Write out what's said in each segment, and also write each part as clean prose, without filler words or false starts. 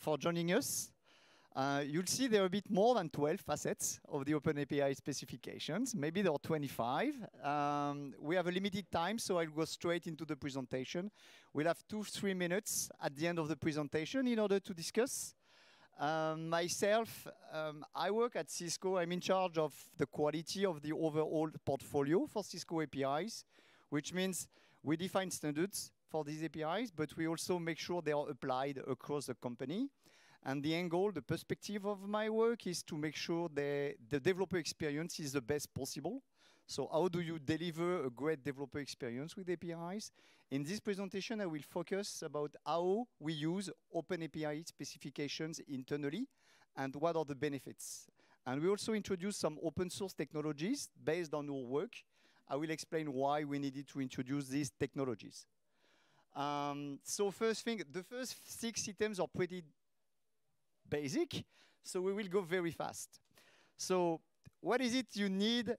for joining us. You'll see there are a bit more than 12 facets of the OpenAPI specifications. Maybe there are 25. We have a limited time, so I'll go straight into the presentation. We'll have 2-3 minutes at the end of the presentation in order to discuss. Myself, I work at Cisco. I'm in charge of the quality of the overall portfolio for Cisco APIs, which means we define standards for these APIs, but we also make sure they are applied across the company. And the end goal, the perspective of my work is to make sure the developer experience is the best possible. So how do you deliver a great developer experience with APIs? In this presentation, I will focus about how we use OpenAPI specifications internally and what are the benefits. And we also introduce some open source technologies based on our work. I will explain why we needed to introduce these technologies. So first thing, the first 6 items are pretty basic, so we will go very fast. So what is it you need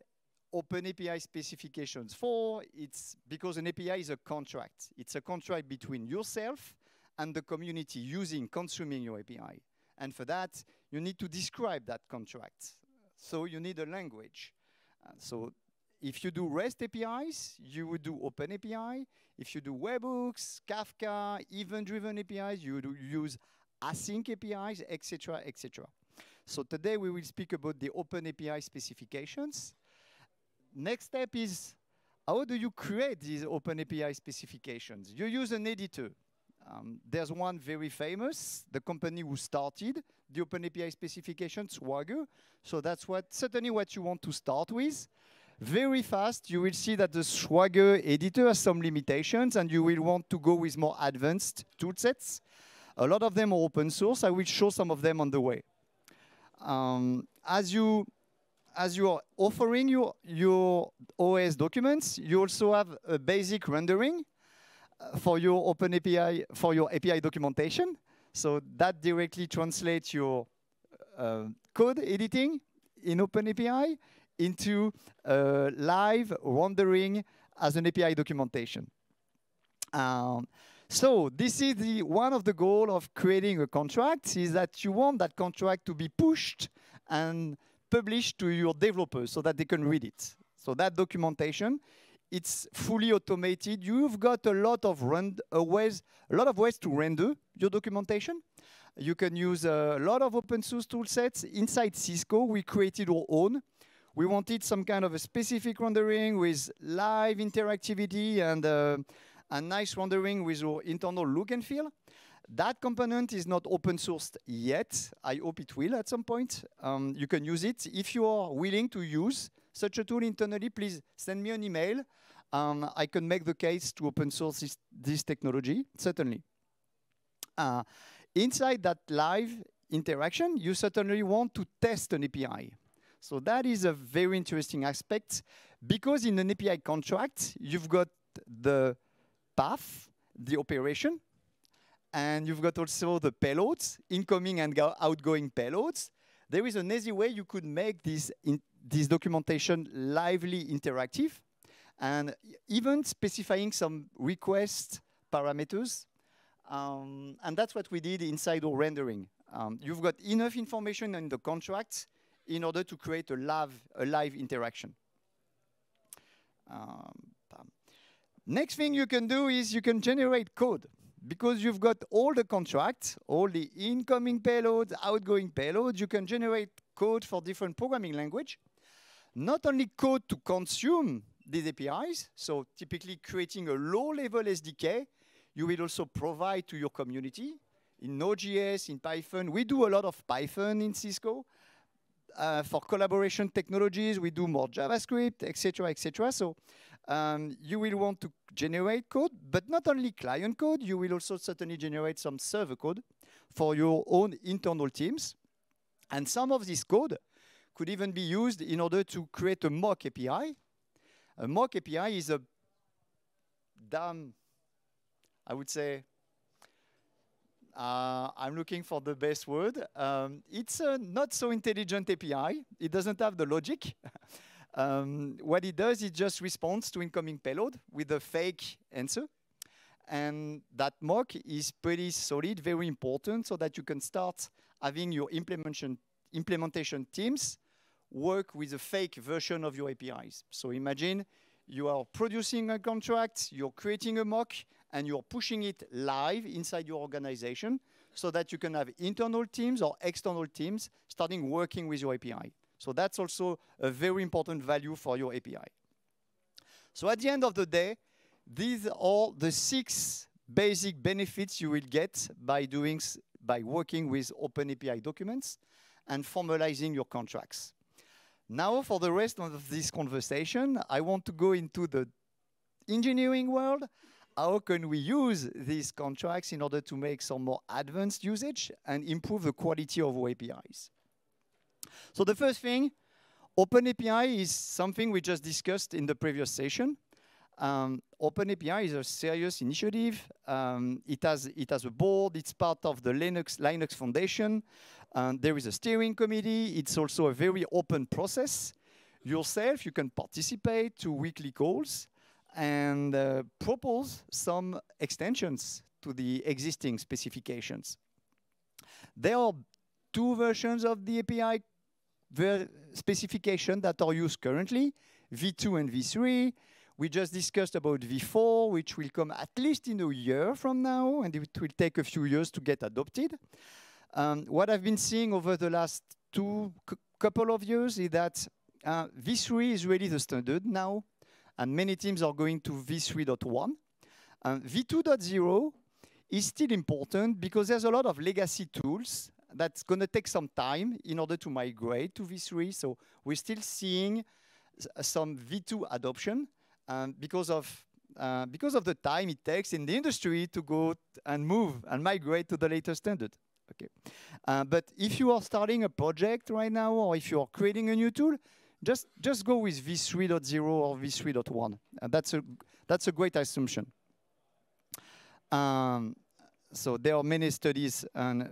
OpenAPI specifications for? It's because an API is a contract. It's a contract between yourself and the community consuming your API. And for that, you need to describe that contract. So you need a language. So if you do REST APIs, you would do OpenAPI. If you do webhooks, Kafka, event-driven APIs, you would use async APIs, etc., etc. So today we will speak about the OpenAPI specifications. Next step is, how do you create these OpenAPI specifications? You use an editor. There's one very famous, the company who started the OpenAPI specification, Swagger. So that's certainly what you want to start with. Very fast, you will see that the Swagger editor has some limitations, and you will want to go with more advanced tool sets. A lot of them are open source. I will show some of them on the way. As you are offering your OS documents, you also have a basic rendering for your OpenAPI, for your API documentation. So that directly translates your code editing in OpenAPI into live rendering as an API documentation. So this is one of the goals of creating a contract, is that you want that contract to be pushed and published to your developers so that they can read it. So that documentation, it's fully automated. You've got a lot of ways to render your documentation. You can use a lot of open source tool sets. Inside Cisco, we created our own. We wanted some kind of a specific rendering with live interactivity and a nice rendering with our internal look and feel. That component is not open sourced yet. I hope it will at some point. You can use it. If you are willing to use such a tool internally, please send me an email. I can make the case to open source this technology, certainly. Inside that live interaction, you certainly want to test an API. So that is a very interesting aspect, because in an API contract, you've got the path, the operation, and you've got also the payloads, incoming and outgoing payloads. There is an easy way you could make this documentation lively interactive, and even specifying some request parameters. And that's what we did inside our rendering. You've got enough information in the contract in order to create a live interaction. Next thing you can do is you can generate code. Because you've got all the contracts, all the incoming payloads, outgoing payloads, you can generate code for different programming language. Not only code to consume these APIs, so typically creating a low-level SDK, you will also provide to your community in Node.js, in Python. We do a lot of Python in Cisco. For collaboration technologies, we do more JavaScript, etc., etc. So you will want to generate code, but not only client code, you will also certainly generate some server code for your own internal teams. And some of this code could even be used in order to create a mock API. A mock API is a damn, I would say, I'm looking for the best word. It's a not so intelligent API. It doesn't have the logic. What it does, it just responds to incoming payload with a fake answer. And that mock is pretty solid, very important, so that you can start having your implementation teams work with a fake version of your APIs. So imagine you are producing a contract, you're creating a mock, and you're pushing it live inside your organization so that you can have internal teams or external teams starting working with your API. So that's also a very important value for your API. So at the end of the day, these are the 6 basic benefits you will get by working with OpenAPI documents and formalizing your contracts. Now, for the rest of this conversation, I want to go into the engineering world. How can we use these contracts in order to make some more advanced usage and improve the quality of our APIs? So the first thing, OpenAPI is something we just discussed in the previous session. OpenAPI is a serious initiative. It has a board. It's part of the Linux Foundation. There is a steering committee. It's also a very open process. Yourself, you can participate to weekly calls and propose some extensions to the existing specifications. There are 2 versions of the API specification that are used currently, V2 and V3. We just discussed about V4, which will come at least in a year from now, and it will take a few years to get adopted. What I've been seeing over the last couple of years is that V3 is really the standard now, and many teams are going to V3.1. V2.0 is still important because there's a lot of legacy tools that's going to take some time in order to migrate to V3. So we're still seeing some V2 adoption because of the time it takes in the industry to go and move and migrate to the latest standard. Okay. But if you are starting a project right now, or if you are creating a new tool, just go with V3.0 or V3.1. That's a great assumption. So there are many studies, and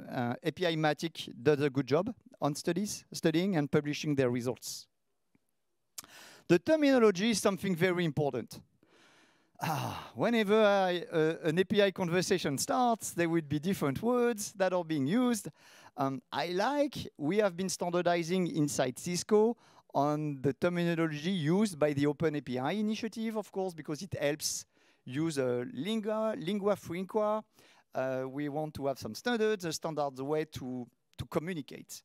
APImatic does a good job on studying and publishing their results. The terminology is something very important. Whenever an API conversation starts, there will be different words that are being used. We have been standardizing inside Cisco on the terminology used by the OpenAPI initiative, of course, because it helps use a lingua franca. We want to have some standards, a standard way to communicate.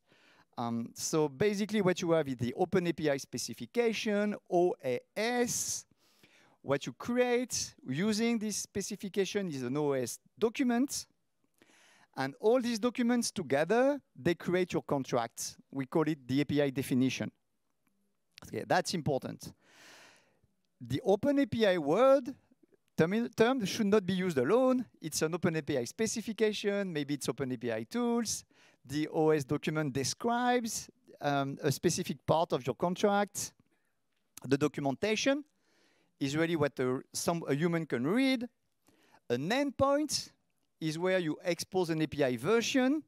So basically what you have is the OpenAPI specification, OAS. What you create using this specification is an OAS document. And all these documents together, they create your contract. We call it the API definition. Okay, that's important. The OpenAPI word term should not be used alone. It's an OpenAPI specification. Maybe it's OpenAPI tools. The OS document describes a specific part of your contract. The documentation is really what a human can read. An endpoint is where you expose an API version.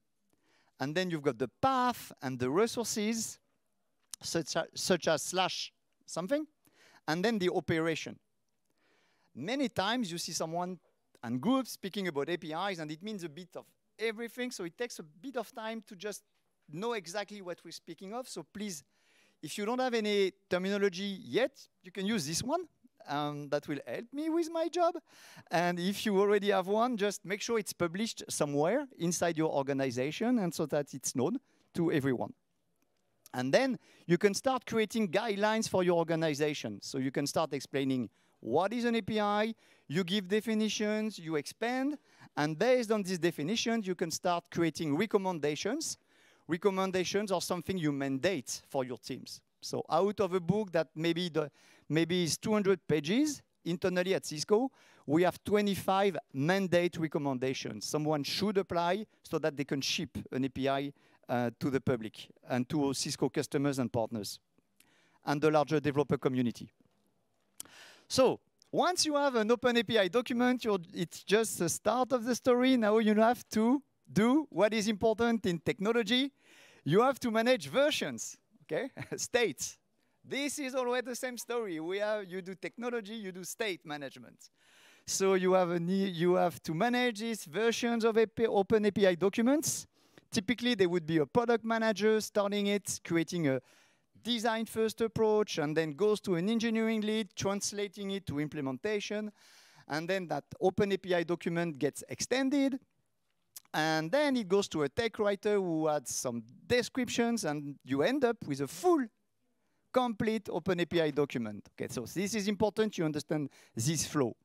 And then you've got the path and the resources, such as slash something, and then the operation. Many times you see someone and groups speaking about APIs, and it means a bit of everything, so it takes a bit of time to just know exactly what we're speaking of. So please, if you don't have any terminology yet, you can use this one. That will help me with my job. And if you already have one, just make sure it's published somewhere inside your organization, and so that it's known to everyone. And then you can start creating guidelines for your organization. So you can start explaining what is an API, you give definitions, you expand, and based on these definitions, you can start creating recommendations. Recommendations are something you mandate for your teams. So out of a book that maybe is 200 pages, internally at Cisco, we have 25 mandate recommendations. Someone should apply so that they can ship an API to the public and to Cisco customers and partners and the larger developer community. So once you have an OpenAPI document, it's just the start of the story. Now you have to do what is important in technology. You have to manage versions, okay? States. This is always the same story. You do technology, you do state management. So you have to manage these versions of OpenAPI documents. Typically, there would be a product manager starting it, creating a design-first approach, and then goes to an engineering lead, translating it to implementation. And then that OpenAPI document gets extended. And then it goes to a tech writer who adds some descriptions, and you end up with a full, complete OpenAPI document. Okay, so this is important you understand this flow.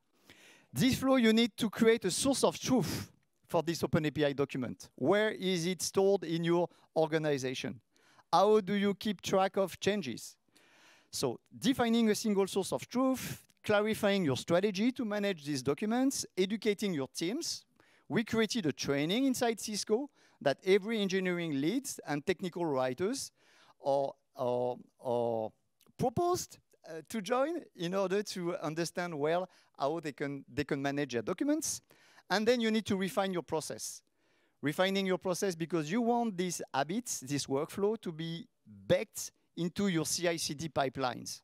This flow, you need to create a source of truth for this OpenAPI document. Where is it stored in your organization? How do you keep track of changes? So defining a single source of truth, clarifying your strategy to manage these documents, educating your teams. We created a training inside Cisco that every engineering leads and technical writers are proposed to join in order to understand well how they can manage their documents. And then you need to refine your process. Refining your process because you want these habits, this workflow, to be baked into your CI/CD pipelines.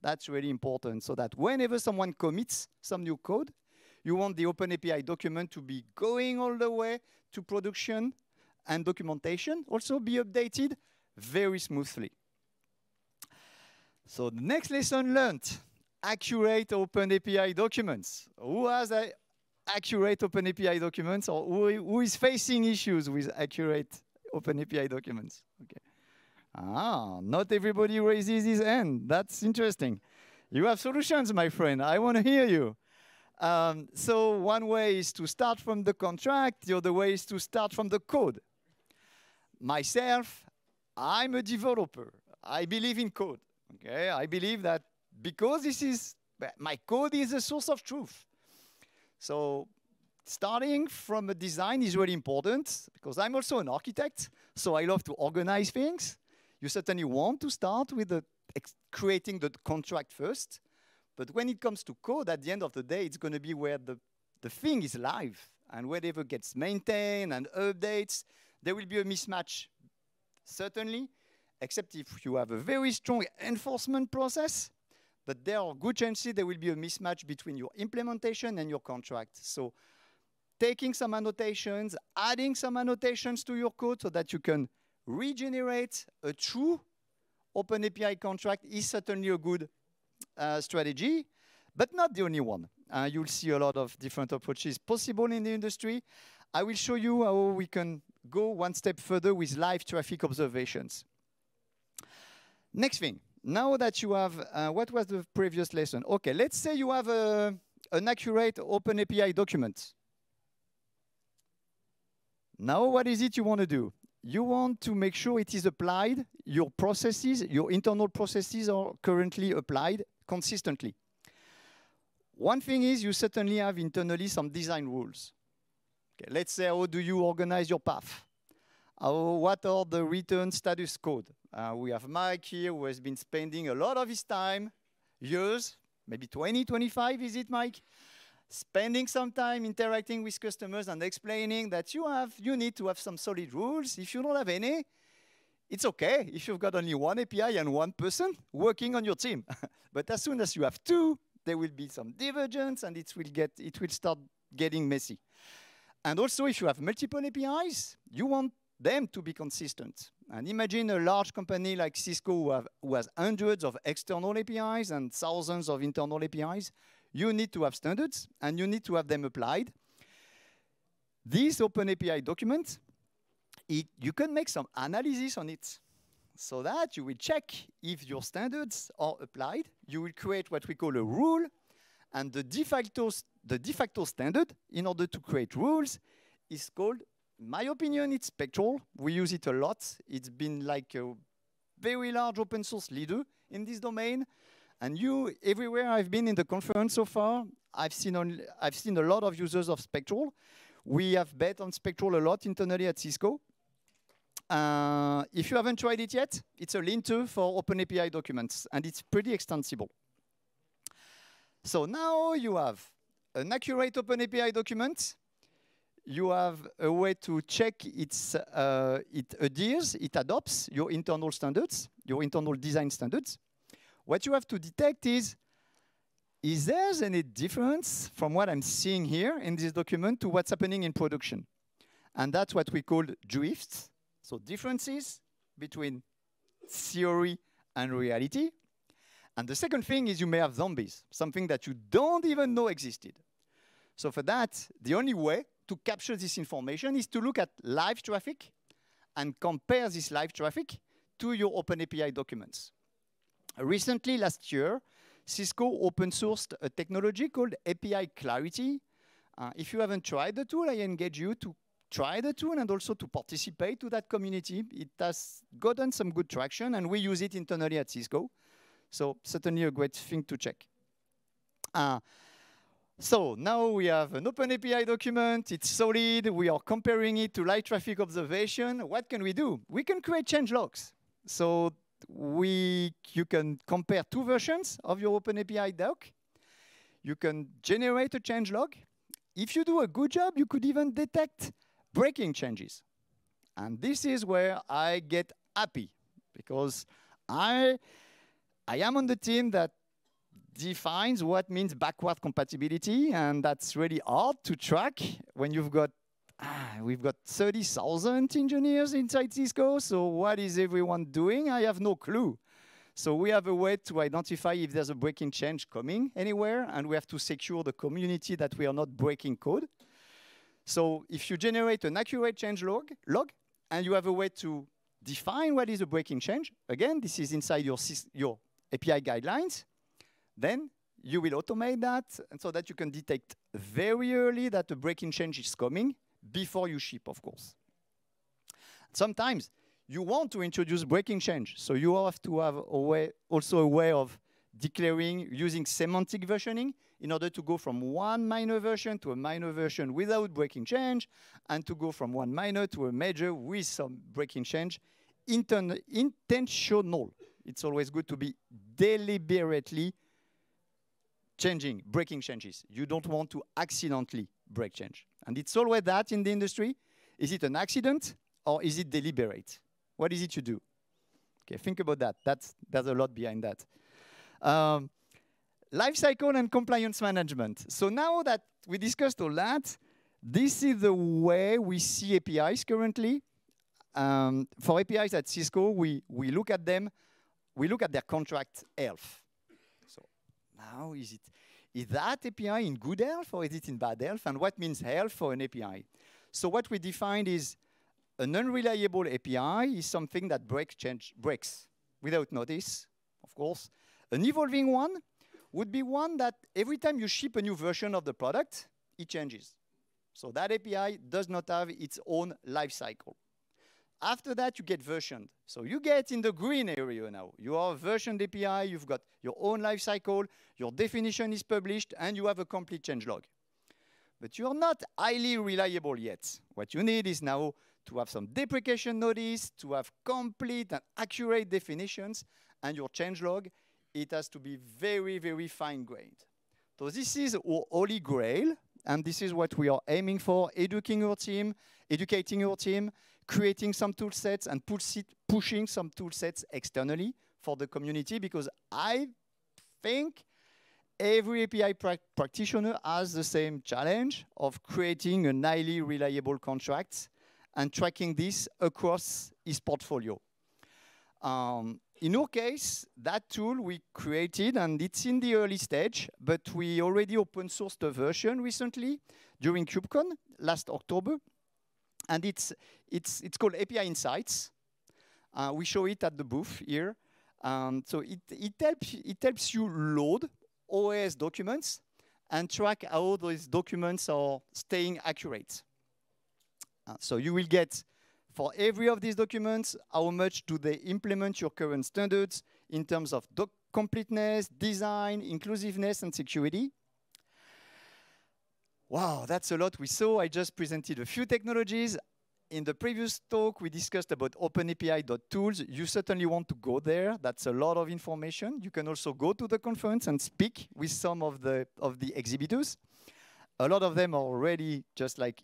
That's really important, so that whenever someone commits some new code, you want the OpenAPI document to be going all the way to production, and documentation also be updated very smoothly. So the next lesson learned, accurate OpenAPI documents. Who has accurate OpenAPI documents, or who is facing issues with accurate OpenAPI documents? Okay. Not everybody raises his hand. That's interesting. You have solutions, my friend. I want to hear you. So one way is to start from the contract. The other way is to start from the code. Myself, I'm a developer. I believe in code. Okay, I believe that because my code is a source of truth. So starting from a design is really important because I'm also an architect, so I love to organize things. You certainly want to start with creating the contract first, but when it comes to code, at the end of the day, it's going to be where the thing is live, and whatever gets maintained and updates, there will be a mismatch, certainly, except if you have a very strong enforcement process. But there are good chances there will be a mismatch between your implementation and your contract. So taking some annotations, adding some annotations to your code so that you can regenerate a true OpenAPI contract is certainly a good strategy, but not the only one. You'll see a lot of different approaches possible in the industry. I will show you how we can go one step further with live traffic observations. Next thing. Now that you have, what was the previous lesson? Okay, let's say you have an accurate OpenAPI document. Now what is it you want to do? You want to make sure it is applied, your processes, your internal processes are currently applied consistently. One thing is you certainly have internally some design rules. Okay, let's say, how do you organize your path? What are the return status code? We have Mike here who has been spending a lot of his time, years, maybe 20, 25, is it, Mike? Spending some time interacting with customers and explaining that you need to have some solid rules. If you don't have any, it's okay if you've got only one API and one person working on your team. But as soon as you have two, there will be some divergence and it will start getting messy. And also, if you have multiple APIs, you want them to be consistent. And imagine a large company like Cisco who has hundreds of external APIs and thousands of internal APIs. You need to have standards, and you need to have them applied. This OpenAPI document, you can make some analysis on it so that you will check if your standards are applied. You will create what we call a rule, and the de facto standard in order to create rules is called, in my opinion, it's Spectral. We use it a lot. It's been like a very large open source leader in this domain. And everywhere I've been in the conference so far, I've seen a lot of users of Spectral. We have bet on Spectral a lot internally at Cisco. If you haven't tried it yet, it's a linter for OpenAPI documents, and it's pretty extensible. So now you have an accurate OpenAPI document. You have a way to check it adheres, it adopts your internal standards, your internal design standards. What you have to detect is, is there any difference from what I'm seeing here in this document to what's happening in production? And that's what we call drifts. So differences between theory and reality. And the second thing is you may have zombies, something that you don't even know existed. So for that, the only way to capture this information is to look at live traffic and compare this live traffic to your OpenAPI documents. Recently, last year, Cisco open sourced a technology called API Clarity. If you haven't tried the tool, I engage you to try the tool and also to participate to that community. It has gotten some good traction, and we use it internally at Cisco. So certainly a great thing to check. So now we have an OpenAPI document. It's solid. We are comparing it to live traffic observation. What can we do? We can create change logs. So you can compare two versions of your OpenAPI doc. You can generate a change log. If you do a good job, you could even detect breaking changes. And this is where I get happy, because I am on the team that defines what means backward compatibility, and that's really hard to track when you've got we've got 30,000 engineers inside Cisco, so what is everyone doing? I have no clue. So we have a way to identify if there's a breaking change coming anywhere, and we have to secure the community that we are not breaking code. So if you generate an accurate change log, and you have a way to define what is a breaking change, again, this is inside your API guidelines, then you will automate that, and so that you can detect very early that a breaking change is coming, before you ship, of course. Sometimes you want to introduce breaking change, so you have to have also a way of declaring using semantic versioning in order to go from one minor version to a minor version without breaking change, and to go from one minor to a major with some breaking change. Intentional. It's always good to be deliberately breaking changes. You don't want to accidentally break change. And it's always that in the industry. Is it an accident or is it deliberate? What is it you do? Okay, think about that. There's a lot behind that. Lifecycle and compliance management. So now that we discussed all that, this is the way we see APIs currently. For APIs at Cisco, we look at them, we look at their contract health. So now is that API in good health or is it in bad health? And what means health for an API? So what we defined is an unreliable API is something that breaks without notice, of course. An evolving one would be one that every time you ship a new version of the product, it changes. So that API does not have its own life cycle. After that, you get versioned. So you get in the green area now. You are a versioned API, you've got your own life cycle, your definition is published, and you have a complete changelog. But you're not highly reliable yet. What you need is now to have some deprecation notice, to have complete and accurate definitions, and your changelog, it has to be very, very fine-grained. So this is our holy grail, and this is what we are aiming for, educating your team, creating some tool sets, and pushing some tool sets externally for the community, because I think every API practitioner has the same challenge of creating a highly reliable contract and tracking this across his portfolio. In our case, that tool we created, and it's in the early stage, but we already open sourced a version recently during KubeCon last October, and it's called API Insights. We show it at the booth here. So it helps you load OS documents and track how those documents are staying accurate. So you will get, for every of these documents, how much do they implement your current standards in terms of completeness, design, inclusiveness, and security. Wow, that's a lot we saw. I just presented a few technologies. In the previous talk, we discussed about OpenAPI.tools. You certainly want to go there. That's a lot of information. You can also go to the conference and speak with some of the exhibitors. A lot of them are already just like,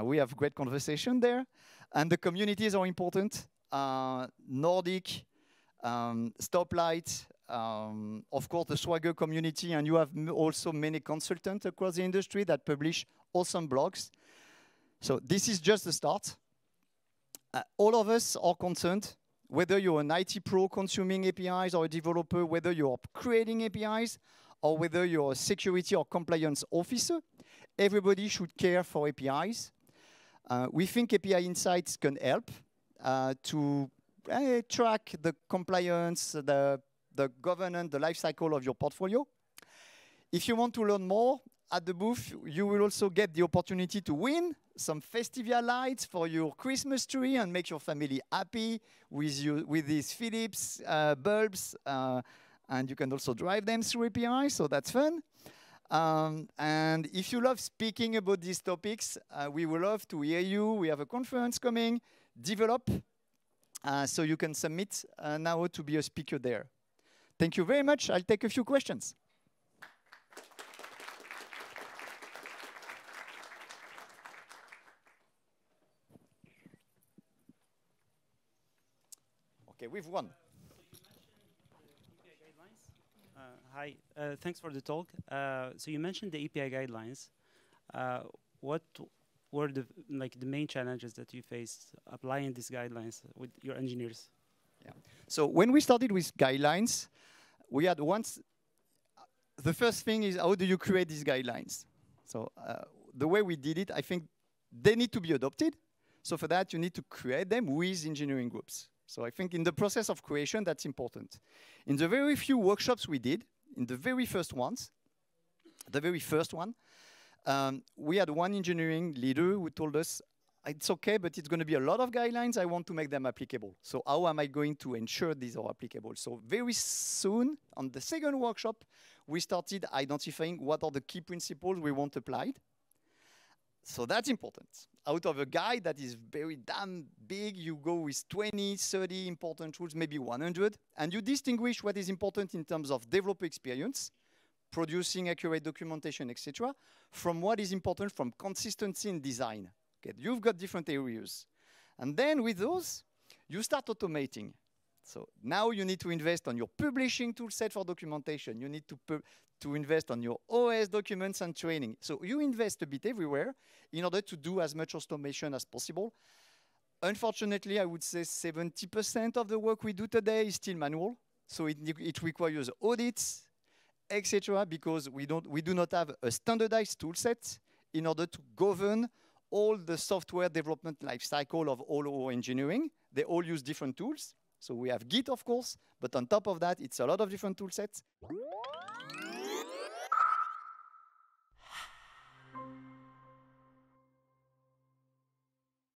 we have great conversation there. And the communities are important. Nordic, Stoplight, of course, the Swagger community, and you have also many consultants across the industry that publish awesome blogs. So this is just the start. All of us are concerned, whether you're an IT pro consuming APIs or a developer, whether you're creating APIs, or whether you're a security or compliance officer, everybody should care for APIs. We think API Insights can help to track the compliance, the governance, the life cycle of your portfolio. If you want to learn more, at the booth, you will also get the opportunity to win some Festivia lights for your Christmas tree and make your family happy with these Philips bulbs. And you can also drive them through API, so that's fun. And if you love speaking about these topics, we would love to hear you. We have a conference coming. Develop, so you can submit now to be a speaker there. Thank you very much. I'll take a few questions. Okay, we've won. Hi, thanks for the talk. So you mentioned the API guidelines. What were the main challenges that you faced applying these guidelines with your engineers? Yeah. So when we started with guidelines, we had the first thing is, how do you create these guidelines? So the way we did it, I think they need to be adopted. So for that, you need to create them with engineering groups. So I think in the process of creation, that's important. In the very few workshops we did, in the very first ones, the very first one, we had one engineering leader who told us, it's okay, but it's going to be a lot of guidelines. I want to make them applicable. So how am I going to ensure these are applicable? So very soon, on the second workshop, we started identifying what are the key principles we want applied. So that's important. Out of a guide that is very damn big, you go with 20, 30 important rules, maybe 100, and you distinguish what is important in terms of developer experience, producing accurate documentation, etc., from what is important from consistency in design. Okay, you've got different areas. And then with those, you start automating. So now you need to invest on your publishing tool set for documentation. You need to invest on your OS documents and training. So you invest a bit everywhere in order to do as much automation as possible. Unfortunately, I would say 70% of the work we do today is still manual. So it requires audits, etc., because we do not have a standardized tool set in order to govern all the software development lifecycle of all our engineering. They all use different tools. So we have Git, of course, but on top of that, it's a lot of different tool sets.